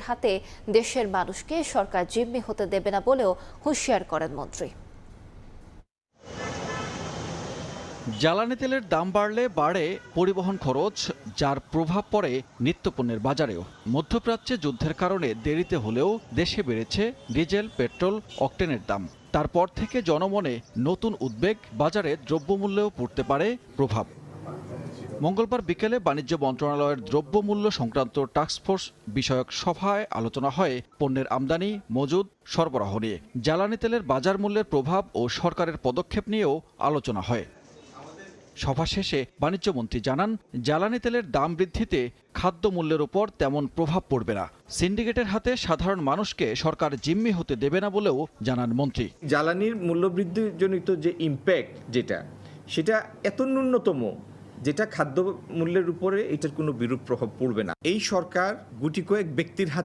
হাতে দেশের মানুষকে সরকার জিম্মি হতে দেবে না বলেও হুঁশিয়ার করেন মন্ত্রী। জ্বালানি তেলের দাম বাড়লে বাড়ে পরিবহন খরচ, যার প্রভাব পড়ে নিত্যপণ্যের বাজারেও। মধ্যপ্রাচ্যে যুদ্ধের কারণে দেরিতে হলেও দেশে বেড়েছে ডিজেল, পেট্রোল, অকটেনের দাম। তারপর থেকে জনমনে নতুন উদ্বেগ, বাজারে দ্রব্যমূল্যেও পড়তে পারে প্রভাব। মঙ্গলবার বিকেলে বাণিজ্য মন্ত্রণালয়ের দ্রব্যমূল্য সংক্রান্ত টাস্কফোর্স বিষয়ক সভায় আলোচনা হয় পণ্যের আমদানি, মজুদ, সরবরাহ নিয়ে। জ্বালানি তেলের বাজার মূল্যের প্রভাব ও সরকারের পদক্ষেপ নিয়েও আলোচনা হয়। সভা শেষে বাণিজ্যমন্ত্রী জানান, জ্বালানি তেলের দাম বৃদ্ধিতে খাদ্য মূল্যের উপর তেমন প্রভাব পড়বে না। সিন্ডিকেটের হাতে সাধারণ মানুষকে সরকার জিম্মি হতে দেবে না বলেও জানান মন্ত্রী। জ্বালানির মূল্যবৃদ্ধিজনিত যে ইম্প্যাক্ট সেটা এত ন্যূনতম যেটা খাদ্য মূল্যের উপরে এটার কোনো বিরূপ প্রভাব পড়বে না। এই সরকার গুটি কয়েক ব্যক্তির হাতে